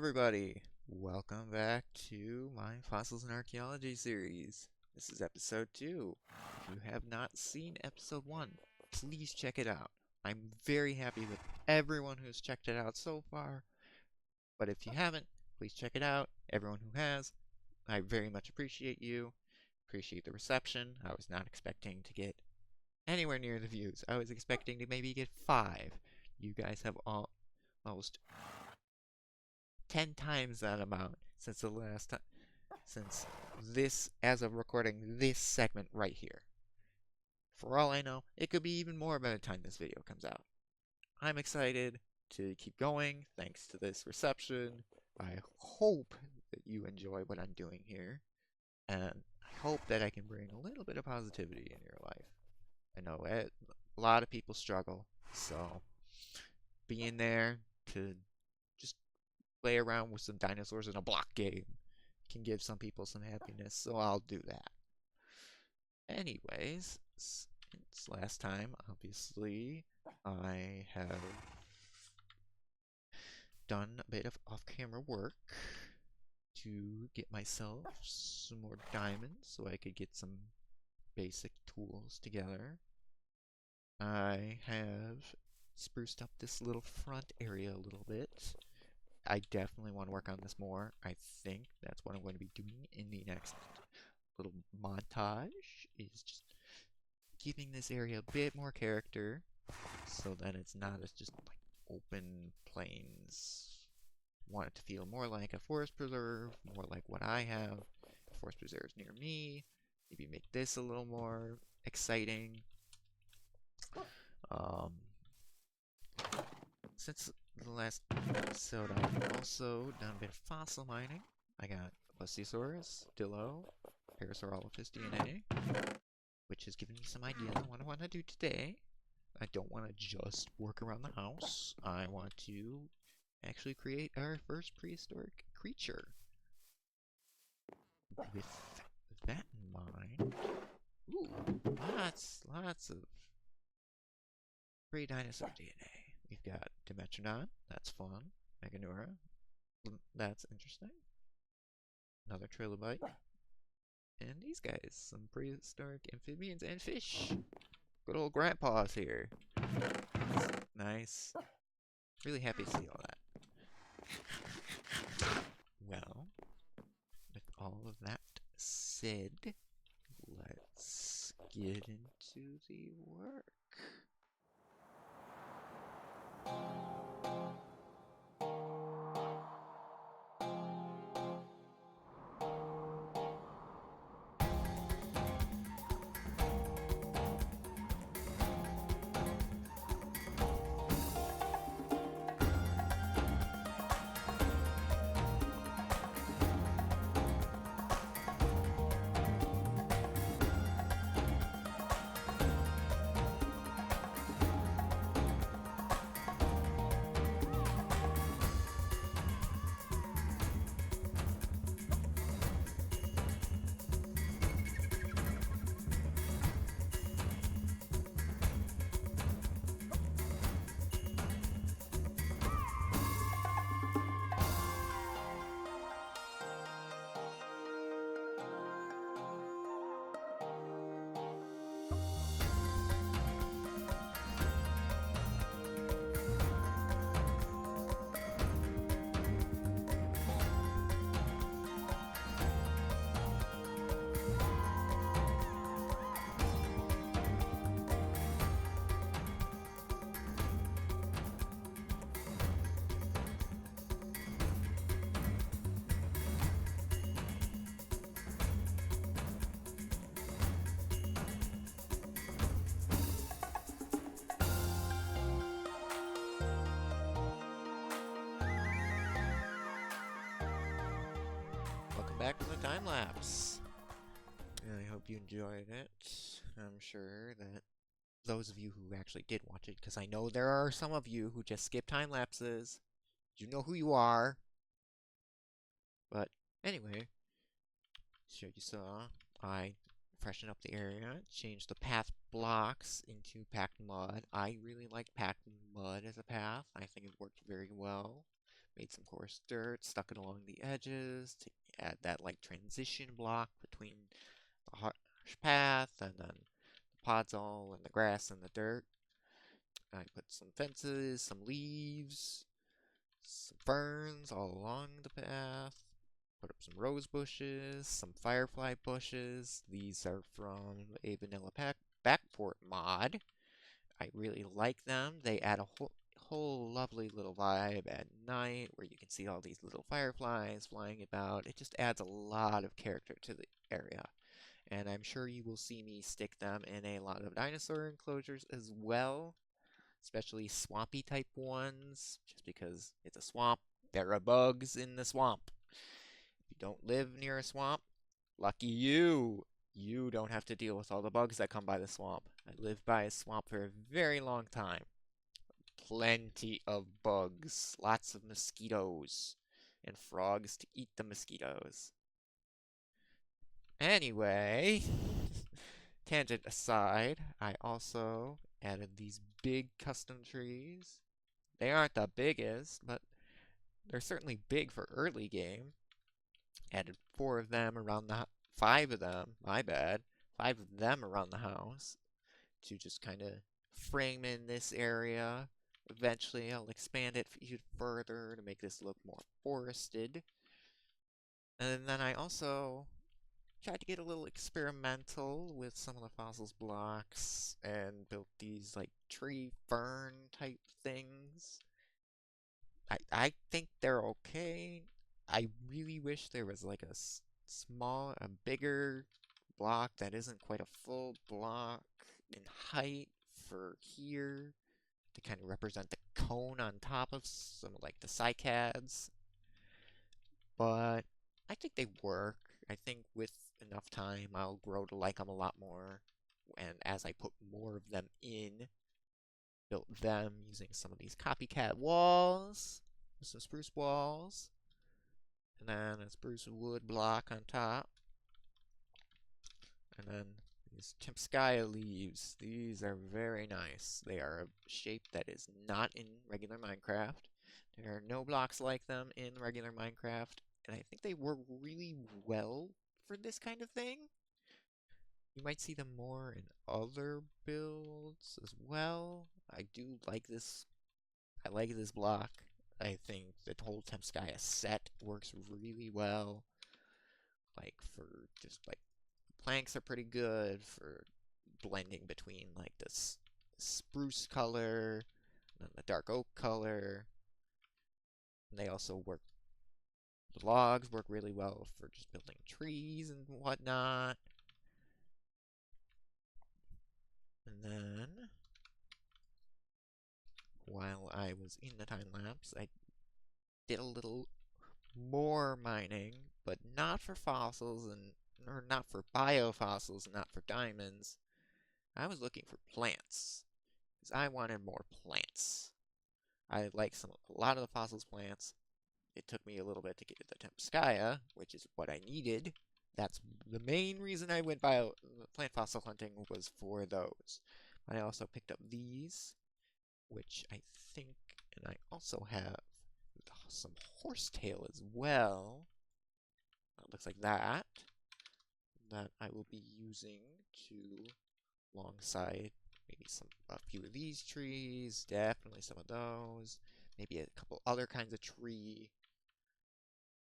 everybody! Welcome back to my Fossils and Archaeology series. This is episode 2. If you have not seen episode 1, please check it out. I'm very happy with everyone who's checked it out so far. But if you haven't, please check it out. Everyone who has, I very much appreciate you. Appreciate the reception. I was not expecting to get anywhere near the views. I was expecting to maybe get 5. You guys have almost 10 times that amount since the last time, since this, as of recording this segment right here. For all I know, it could be even more by the time this video comes out. I'm excited to keep going thanks to this reception. I hope that you enjoy what I'm doing here, and I hope that I can bring a little bit of positivity in your life. I know a lot of people struggle, so being there to play around with some dinosaurs in a block game can give some people some happiness, so I'll do that. Anyways, since last time, obviously, I have done a bit of off-camera work to get myself some more diamonds so I could get some basic tools together. I have spruced up this little front area a little bit. I definitely want to work on this more. I think that's what I'm going to be doing in the next little montage, is just giving this area a bit more character so that it's not as just like open plains. Want it to feel more like a forest preserve, more like what I have. Forest preserves near me. Maybe make this a little more exciting. Since the last episode, I've also done a bit of fossil mining. I got Dilophosaurus, Dilo, Parasaurolophus DNA, which has given me some ideas on what I want to do today. I don't want to just work around the house. I want to actually create our first prehistoric creature. With that in mind, ooh, lots of pre-dinosaur DNA. We've got Dimetrodon, that's fun. Meganura, that's interesting. Another trilobite. And these guys, some prehistoric amphibians and fish. Good old grandpa's here. That's nice. Really happy to see all that. Well, with all of that said, let's get into the work. Back to the time lapse. I hope you enjoyed it. I'm sure that those of you who actually did watch it, because I know there are some of you who just skip time lapses. You know who you are. But anyway, so you saw, I freshened up the area, changed the path blocks into packed mud. I really like packed mud as a path. I think it worked very well. Made some coarse dirt, stuck it along the edges to add that like transition block between the harsh path and then the podzol and the grass and the dirt. I put some fences, some leaves, some ferns all along the path. Put up some rose bushes, some firefly bushes. These are from a vanilla Backport mod. I really like them. They add a whole lovely little vibe at night where you can see all these little fireflies flying about. It just adds a lot of character to the area. And I'm sure you will see me stick them in a lot of dinosaur enclosures as well, especially swampy type ones, just because it's a swamp. There are bugs in the swamp. If you don't live near a swamp, lucky you. You don't have to deal with all the bugs that come by the swamp. I lived by a swamp for a very long time. Plenty of bugs, lots of mosquitoes, and frogs to eat the mosquitoes. Anyway, tangent aside, I also added these big custom trees. They aren't the biggest, but they're certainly big for early game. Added 4 of them around the 5 of them, my bad, 5 of them around the house to just kind of frame in this area. Eventually, I'll expand it even further to make this look more forested. And then I also tried to get a little experimental with some of the fossils blocks and built these like tree fern type things. I think they're okay. I really wish there was like a bigger block that isn't quite a full block in height for here to kind of represent the cone on top of some like the cycads. But I think they work. I think with enough time I'll grow to like them a lot more. And as I put more of them in, built them using some of these copycat walls, some spruce walls, and then a spruce wood block on top. And then these Timskaya leaves. These are very nice. They are a shape that is not in regular Minecraft. There are no blocks like them in regular Minecraft, and I think they work really well for this kind of thing. You might see them more in other builds as well. I do like this. I like this block. I think the whole Temskaya set works really well. Like for just like planks are pretty good for blending between like this spruce color and the dark oak color. And they also work. The logs work really well for just building trees and whatnot. And then, while I was in the time lapse, I did a little more mining, but not for fossils or not for biofossils and not for diamonds. I was looking for plants, because I wanted more plants. I like a lot of the fossils plants. It took me a little bit to get to the Temskaya, which is what I needed. That's the main reason I went plant fossil hunting was for those. I also picked up these, which I think, and I also have some horsetail as well. It looks like that I will be using to alongside maybe a few of these trees, definitely some of those, maybe a couple other kinds of tree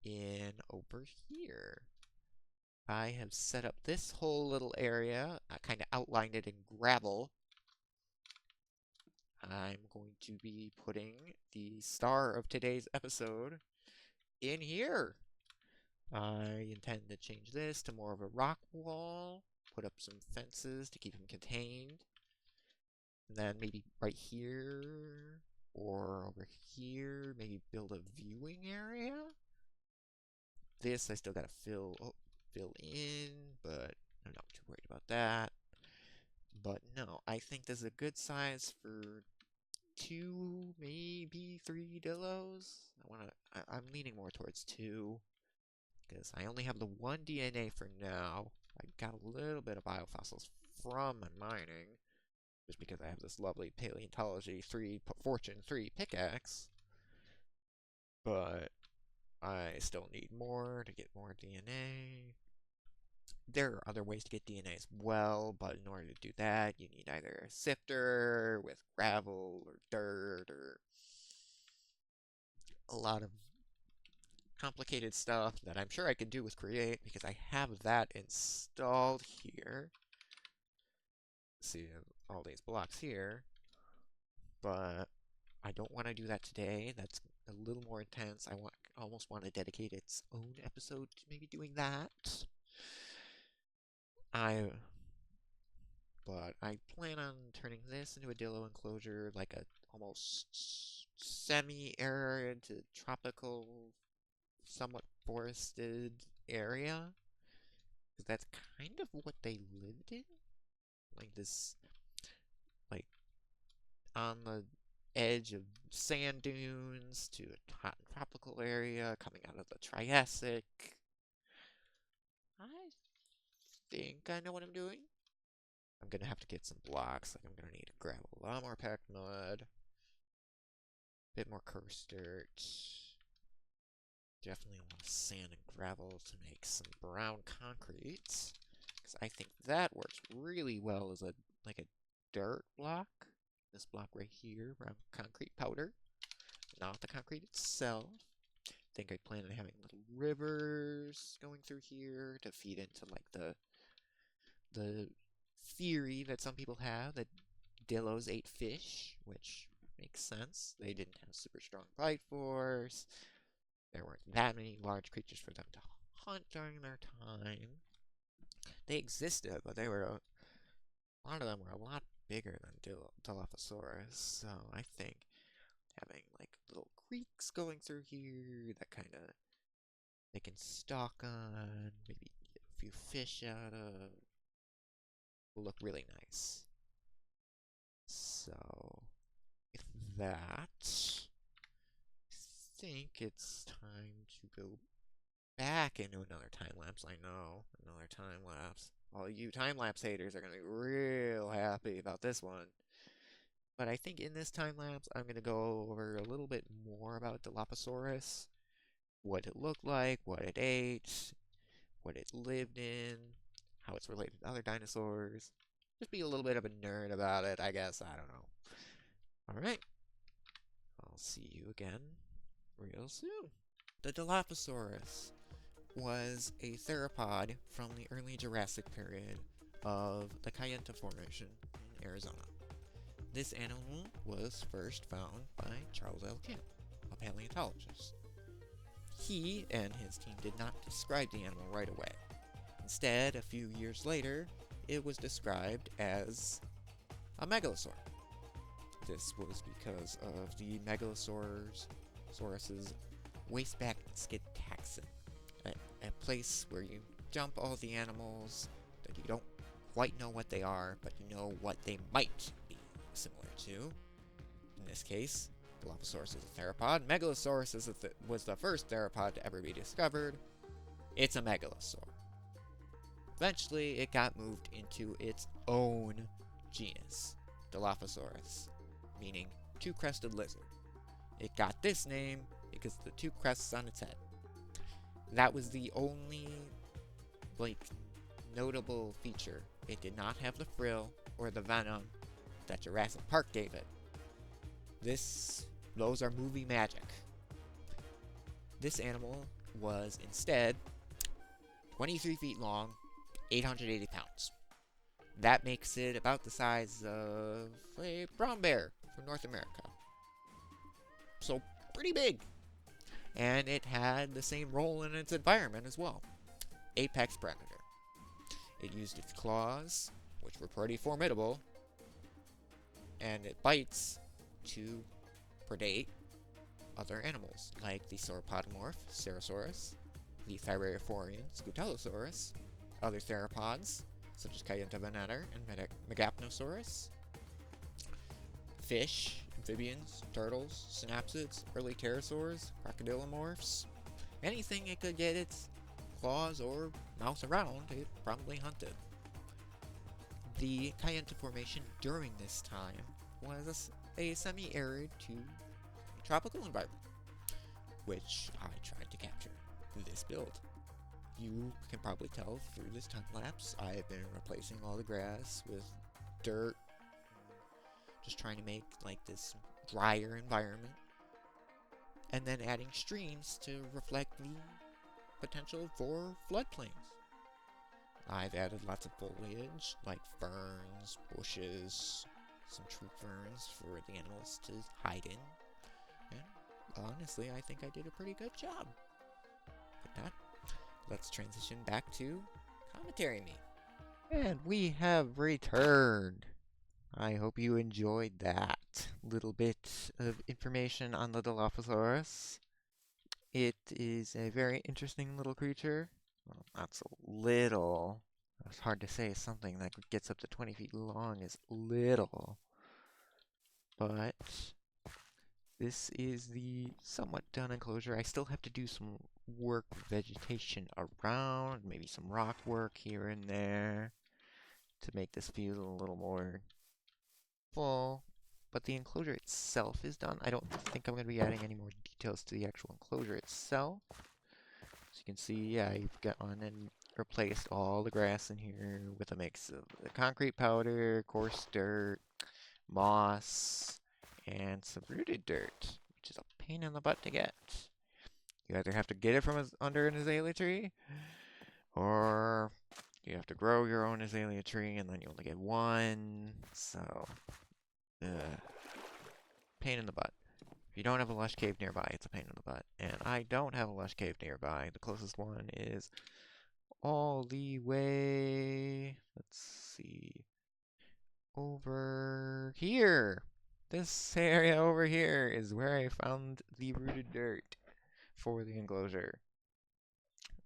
in over here. I have set up this whole little area. I kind of outlined it in gravel. I'm going to be putting the star of today's episode in here. I intend to change this to more of a rock wall, put up some fences to keep them contained, and then maybe right here or over here, maybe build a viewing area. This I still gotta fill in, but I'm not too worried about that. But no, I think this is a good size for 2, maybe 3 Dilos. I'm leaning more towards 2, because I only have the 1 DNA for now. I got a little bit of biofossils from my mining, just because I have this lovely Paleontology 3 Fortune 3 pickaxe. but I still need more to get more DNA. There are other ways to get DNA as well, but in order to do that, you need either a sifter with gravel or dirt or a lot of complicated stuff that I'm sure I could do with Create because I have that installed here. See all these blocks here, but I don't want to do that today. That's a little more intense. I almost want to dedicate its own episode to maybe doing that. But I plan on turning this into a Dilo enclosure, like a almost semi-arid to tropical, somewhat forested area. Because that's kind of what they lived in. Like this, like, on the edge of sand dunes to a hot tropical area coming out of the Triassic. I think I know what I'm doing. I'm gonna have to get some blocks. Like I'm gonna need to grab a lot more packed mud, a bit more cursed dirt. Definitely a lot of sand and gravel to make some brown concrete, because I think that works really well as a dirt block. This block right here, brown concrete powder, not the concrete itself. I think I plan on having little rivers going through here to feed into like the theory that some people have that Dilos ate fish, which makes sense. They didn't have super strong bite force. There weren't that many large creatures for them to hunt during their time. They existed, but they were a lot of them were a lot bigger than Dilophosaurus. So I think having like little creeks going through here that kind of they can stalk on, maybe get a few fish out of, will look really nice. So with that, I think it's time to go back into another time lapse. I know, another time lapse. All you time lapse haters are gonna be real happy about this one. But I think in this time lapse, I'm gonna go over a little bit more about Dilophosaurus, what it looked like, what it ate, what it lived in, how it's related to other dinosaurs. Just be a little bit of a nerd about it, I guess. I don't know. Alright. I'll see you again real soon. The Dilophosaurus was a theropod from the early Jurassic period of the Kayenta Formation in Arizona. This animal was first found by Charles L. Camp, a paleontologist. He and his team did not describe the animal right away. Instead, a few years later, it was described as a megalosaur. This was because of the Megalosaurus's wasteback skid taxon, a place where you dump all the animals that you don't quite know what they are, but you know what they might be similar to. In this case, Dilophosaurus is a theropod. Megalosaurus was the first theropod to ever be discovered. It's a megalosaur. Eventually, it got moved into its own genus, Dilophosaurus, meaning two-crested lizard. It got this name because of the two crests on its head. That was the only, notable feature. It did not have the frill or the venom that Jurassic Park gave it. Those are movie magic. This animal was instead 23 feet long, 880 pounds. That makes it about the size of a brown bear from North America. So, pretty big. And it had the same role in its environment as well. Apex predator. It used its claws, which were pretty formidable, and it bites to predate other animals, like the sauropodomorph Cerosaurus, the thyreophorian Scutellosaurus, other theropods, such as Kayenta venator and Megapnosaurus, fish, amphibians, turtles, synapsids, early pterosaurs, crocodilomorphs. Anything it could get its claws or mouth around, it probably hunted. The Kayenta Formation during this time was a semi-arid to tropical environment. which I tried to capture this build. You can probably tell through this time lapse, I've been replacing all the grass with dirt, just trying to make like this drier environment, and then adding streams to reflect the potential for floodplains. I've added lots of foliage, like ferns, bushes, some true ferns for the animals to hide in, and honestly, I think I did a pretty good job. With that, let's transition back to Commentary Me. And we have returned. I hope you enjoyed that little bit of information on the Dilophosaurus. It is a very interesting little creature. Well, not so little. It's hard to say something that gets up to 20 feet long is little. But this is the somewhat done enclosure. I still have to do some work with vegetation around, maybe some rock work here and there to make this feel a little more full. But the enclosure itself is done. I don't think I'm going to be adding any more details to the actual enclosure itself. As you can see, I've gone and replaced all the grass in here with a mix of the concrete powder, coarse dirt, moss, and some rooted dirt, which is a pain in the butt to get. You either have to get it from under an azalea tree, or you have to grow your own azalea tree, and then you only get one. So, pain in the butt. If you don't have a lush cave nearby, it's a pain in the butt. And I don't have a lush cave nearby. The closest one is all the way, let's see, over here. This area over here is where I found the rooted dirt for the enclosure.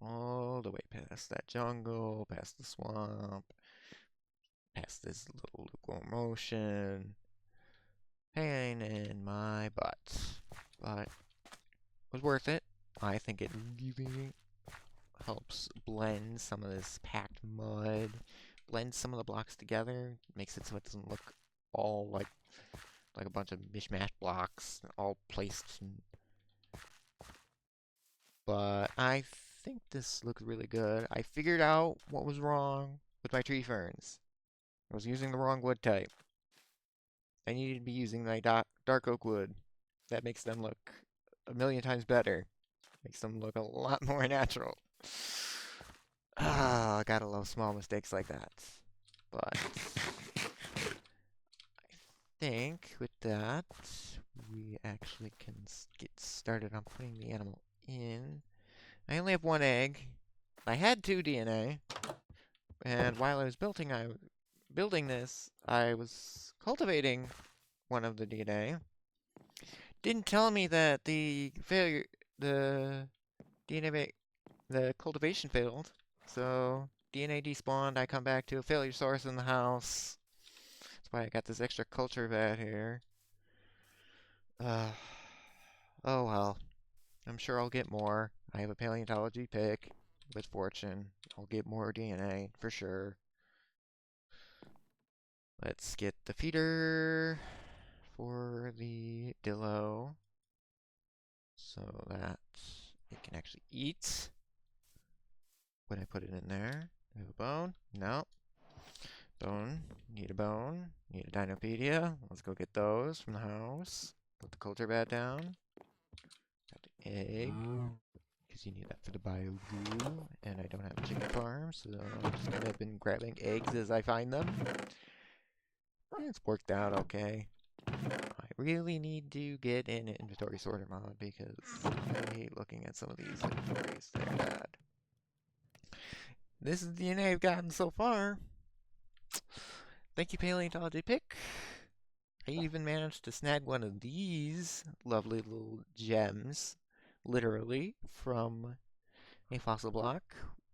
All the way past that jungle, past the swamp, past this little lukewarm ocean. Pain in my butt. But it was worth it. I think it really helps blend some of this packed mud, blend some of the blocks together, makes it so it doesn't look all like a bunch of mishmash blocks all placed. But I think this looks really good. I figured out what was wrong with my tree ferns. I was using the wrong wood type. I needed to be using my dark oak wood. That makes them look a million times better. Makes them look a lot more natural. I gotta love small mistakes like that. But I think with that, we actually can get started on putting the animal in. I only have one egg. I had 2 DNA. And while I was building this, I was cultivating one of the DNA. Didn't tell me that the DNA, the cultivation failed. So DNA despawned. I come back to a failure source in the house. That's why I got this extra culture vat here. Oh well. I'm sure I'll get more. I have a paleontology pick. With fortune, I'll get more DNA for sure. Let's get the feeder for the Dilo so that it can actually eat when I put it in there. Do we have a bone? No. Bone. Need a bone. Need a Dinopedia. Let's go get those from the house. Put the culture bat down. Got the egg. Because you need that for the bio goo. And I don't have a chicken farm, so I'm just kind of been grabbing eggs as I find them. And it's worked out okay. I really need to get an inventory sorter mod because I hate looking at some of these inventories. They're bad. This is the DNA I've gotten so far. Thank you, Paleontology Pick. I even managed to snag one of these lovely little gems, literally, from a fossil block.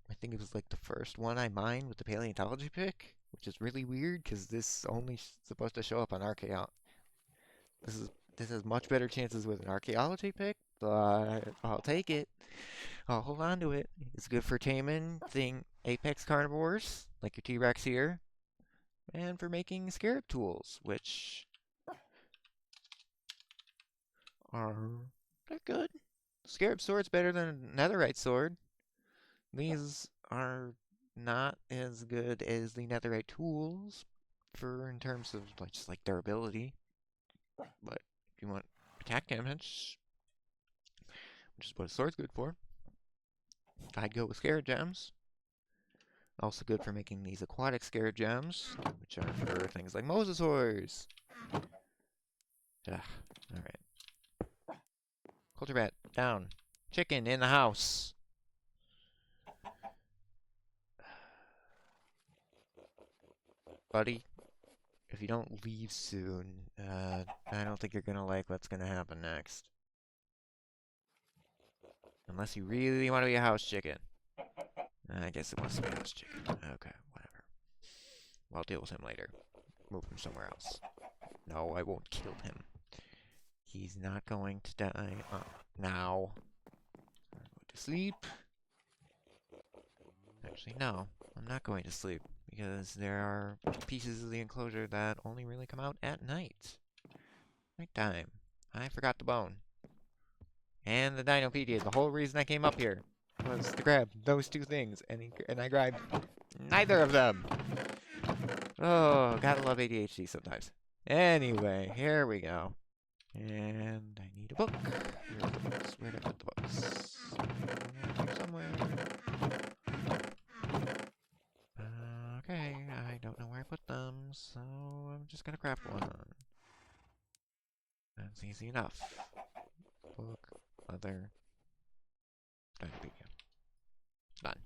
I think it was like the first one I mined with the Paleontology Pick, which is really weird because this is only supposed to show up on Archaeology. This has much better chances with an Archaeology Pick, but I'll take it. I'll hold on to it. It's good for taming apex carnivores, like your T-Rex here, and for making scarab tools, which they're good. Scarab sword's better than a netherite sword. These are not as good as the netherite tools for in terms of like just like durability. But if you want attack damage, which is what a sword's good for, I'd go with scarab gems. Also good for making these aquatic scarab gems, which are for things like mosasaurs. Alright. Culture bat, down. Chicken in the house. Buddy, if you don't leave soon, I don't think you're gonna like what's gonna happen next. Unless you really want to be a house chicken. I guess it wants to be a house chicken. Okay, whatever. Well, I'll deal with him later. Move him somewhere else. No, I won't kill him. He's not going to die now. I'm going to sleep. Actually, no. I'm not going to sleep. Because there are pieces of the enclosure that only really come out at night. Nighttime. I forgot the bone. And the Dinopedia. The whole reason I came up here was to grab those two things. And I grabbed neither of them. Oh, gotta love ADHD sometimes. Anyway, here we go. And I need a book. Where are the books? Where did I put the books? Here somewhere. Okay, I don't know where I put them, so I'm just gonna grab one. That's easy enough. Book, other, Wikipedia. Done.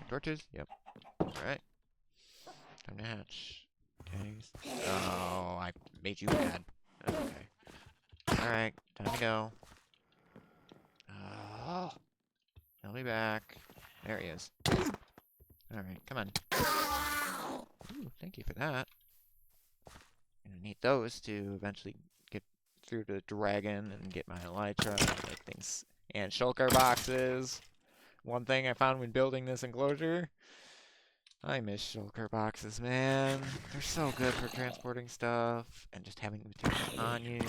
Torches? Yep. Alright. Time to hatch. Okay. Oh, I made you mad. Okay. Alright, time to go. Oh, he'll be back. There he is. Alright, come on. Ooh, thank you for that. Gonna need those to eventually get through the dragon and get my elytra and make things. And shulker boxes. One thing I found when building this enclosure. I miss shulker boxes, man. They're so good for transporting stuff and just having material on you.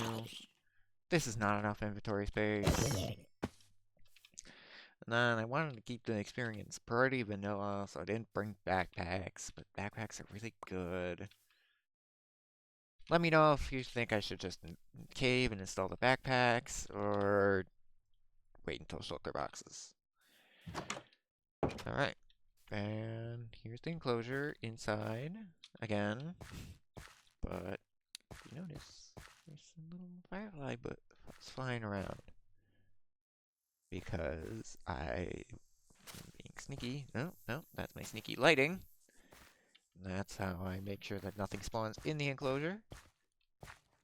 This is not enough inventory space. And then I wanted to keep the experience pretty vanilla, so I didn't bring backpacks, but backpacks are really good. Let me know if you think I should just cave and install the backpacks, or wait until shulker boxes. Alright. And here's the enclosure inside, again. But, if you notice, there's some little firefly flying around. Because I'm being sneaky. No, that's my sneaky lighting. That's how I make sure that nothing spawns in the enclosure.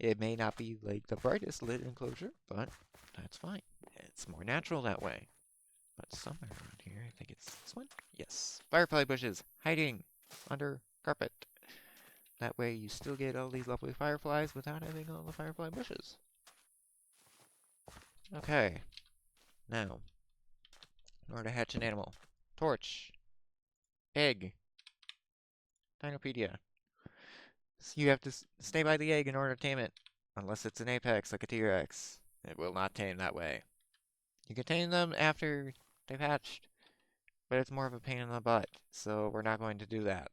It may not be like the brightest lit enclosure, but that's fine. It's more natural that way. But somewhere around here, I think it's this one? Yes. Firefly bushes hiding under carpet. That way you still get all these lovely fireflies without having all the firefly bushes. Okay. Now, in order to hatch an animal, torch, egg, Dinopedia. So you have to stay by the egg in order to tame it, unless it's an apex like a T-Rex. It will not tame that way. You can tame them after they've hatched, but it's more of a pain in the butt, so we're not going to do that.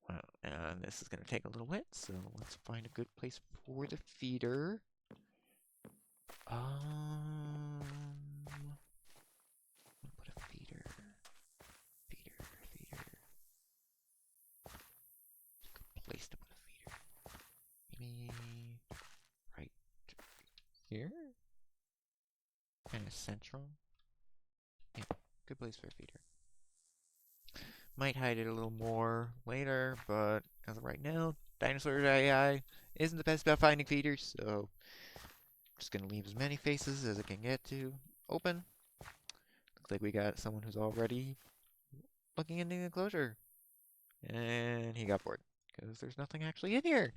Well, and this is going to take a little bit, so let's find a good place for the feeder. Put a feeder. Feeder. Good place to put a feeder. Maybe right here? Kind of central. Yeah, good place for a feeder. Might hide it a little more later, but as of right now, Dinosaur AI isn't the best about finding feeders, so I'm just gonna leave as many faces as it can get to open. Looks like we got someone who's already looking in the enclosure. And he got bored, because there's nothing actually in here.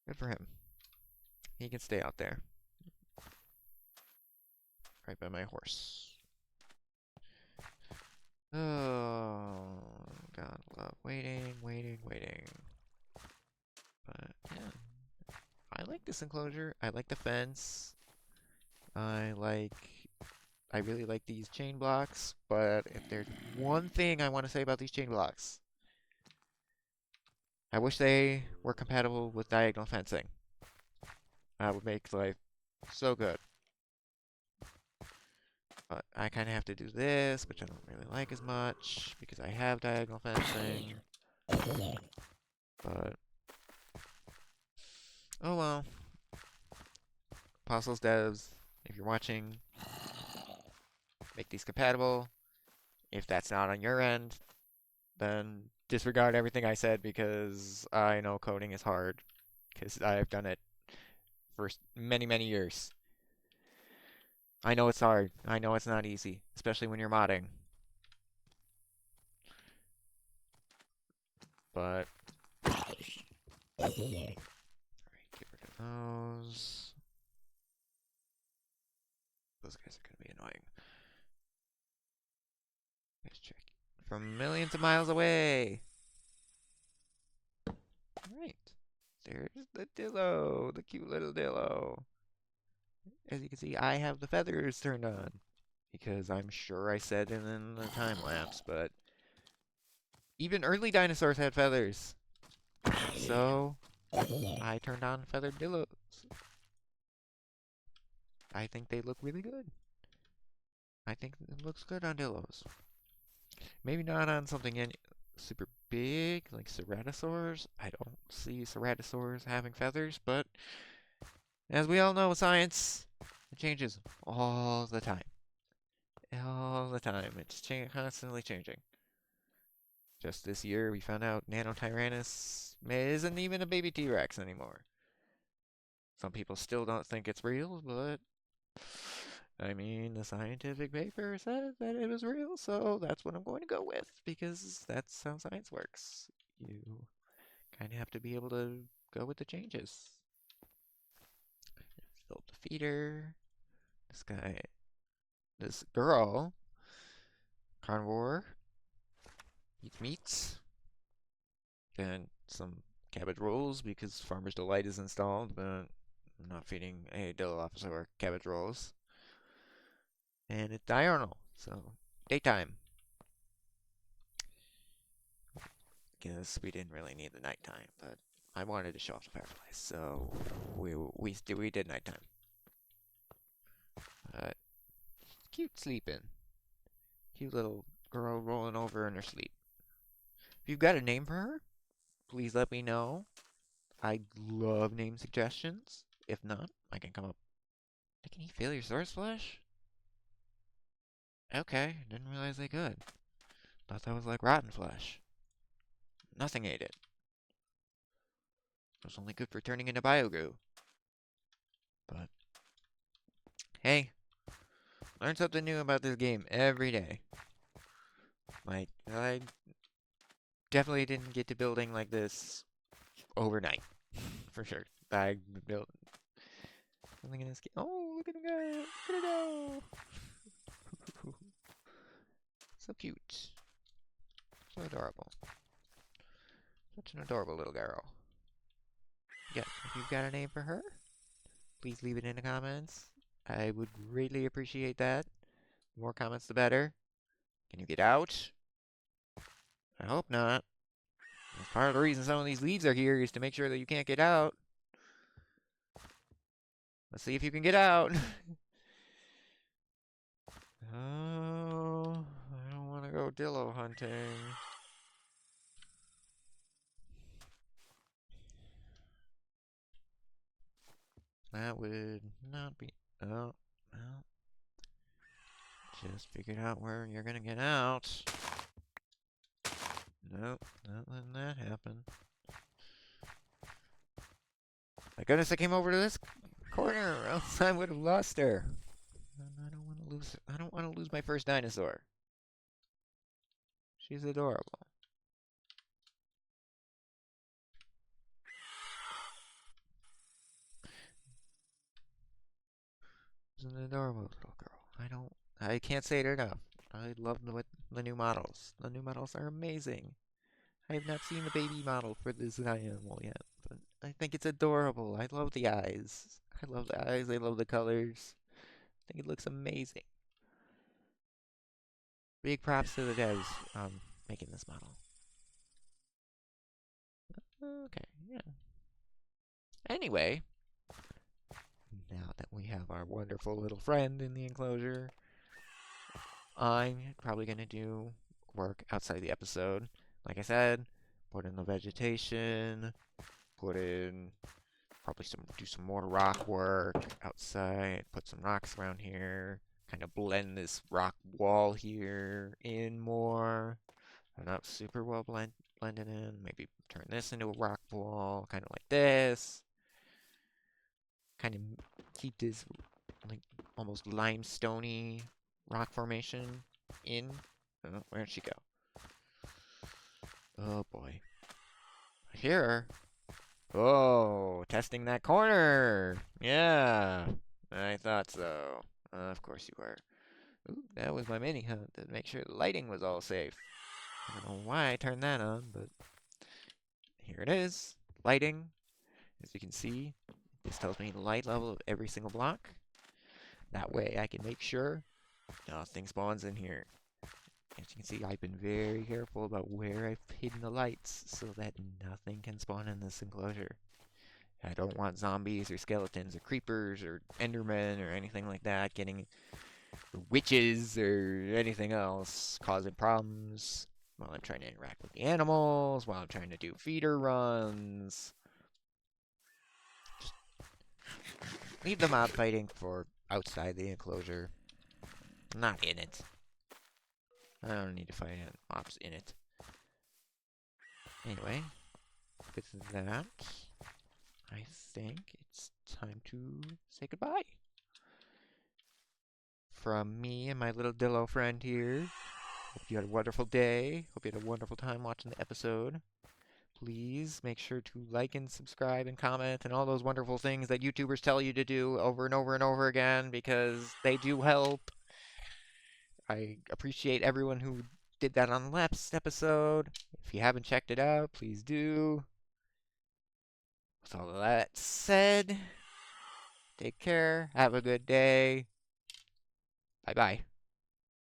Good for him. He can stay out there. Right by my horse. Oh, God, love waiting. But, yeah. I like this enclosure. I like the fence. I really like these chain blocks, but if there's one thing I want to say about these chain blocks, I wish they were compatible with diagonal fencing. That would make life so good. But I kind of have to do this, which I don't really like as much, because I have diagonal fencing. But, oh well. Apostles devs, if you're watching, make these compatible. If that's not on your end, then disregard everything I said, because I know coding is hard, because I've done it for many, many years. I know it's hard. I know it's not easy, especially when you're modding. But alright, get rid of those. Those guys are gonna be annoying. Let's check. From millions of miles away. Alright. There's the Dillo, the cute little Dillo. As you can see, I have the feathers turned on, because I'm sure I said it in the time lapse, but even early dinosaurs had feathers. So I turned on feathered Dillos. I think they look really good. I think it looks good on Dillos. Maybe not on something super big like Ceratosaurs. I don't see Ceratosaurs having feathers, but as we all know, science, it changes all the time. All the time. It's constantly changing. Just this year, we found out Nanotyrannus isn't even a baby T-Rex anymore. Some people still don't think it's real, but I mean, the scientific paper said that it was real, so that's what I'm going to go with, because that's how science works. You kind of have to be able to go with the changes. Build the feeder. This girl, carnivore, eats meats, and some cabbage rolls, because Farmer's Delight is installed, but I'm not feeding a Dilophosaurus cabbage rolls. And it's diurnal, so daytime. Guess we didn't really need the nighttime, but I wanted to show off the fireflies, so we did nighttime. Cute sleeping. Cute little girl rolling over in her sleep. If you've got a name for her, please let me know. I love name suggestions. If not, I can come up. Can you feel your source flesh? Okay, didn't realize they could. Thought that was like rotten flesh. Nothing ate it. It was only good for turning into biogoo. But hey, learn something new about this game every day. Like, I definitely didn't get to building like this overnight. For sure. I built something in this game. Oh, look at him go! Look at him go! So cute. So adorable. Such an adorable little girl. Yeah, if you've got a name for her, please leave it in the comments. I would greatly appreciate that. The more comments, the better. Can you get out? I hope not. That's part of the reason some of these leads are here, is to make sure that you can't get out. Let's see if you can get out. Oh, I don't want to go Dillo hunting. That would not be... Oh, well. Just figured out where you're gonna get out. Nope, not letting that happen. My goodness, I came over to this corner, or else I would have lost her. I don't want to lose. I don't want to lose my first dinosaur. She's adorable. She's an adorable little girl. I can't say it enough. I love the new models. The new models are amazing. I have not seen the baby model for this animal yet, but I think it's adorable. I love the eyes. I love the eyes. I love the colors. I think it looks amazing. Big props to the devs making this model. Okay, yeah. Anyway, now that we have our wonderful little friend in the enclosure, I'm probably going to do work outside the episode. Like I said, put in the vegetation, put in probably do some more rock work outside, put some rocks around here, kind of blend this rock wall here in more. Not super well blended in. Maybe turn this into a rock wall, kind of like this. Kind of keep this like almost limestoney rock formation in. Oh, where'd she go? Oh boy. Here. Oh, testing that corner. Yeah, I thought so. Of course you were. Ooh, that was my MiniHUD to make sure the lighting was all safe. I don't know why I turned that on, but here it is. Lighting. As you can see, this tells me the light level of every single block. That way I can make sure nothing spawns in here. As you can see, I've been very careful about where I've hidden the lights so that nothing can spawn in this enclosure. I don't want zombies or skeletons or creepers or endermen or anything like that getting witches or anything else causing problems while I'm trying to interact with the animals, while I'm trying to do feeder runs. Just leave the mob fighting for outside the enclosure, not in it. I don't need to fight mobs in it. Anyway, with that, I think it's time to say goodbye. From me and my little Dillo friend here, hope you had a wonderful day. Hope you had a wonderful time watching the episode. Please make sure to like and subscribe and comment and all those wonderful things that YouTubers tell you to do over and over and over again because they do help. I appreciate everyone who did that on the last episode. If you haven't checked it out, please do. With all of that said, take care, have a good day. Bye-bye.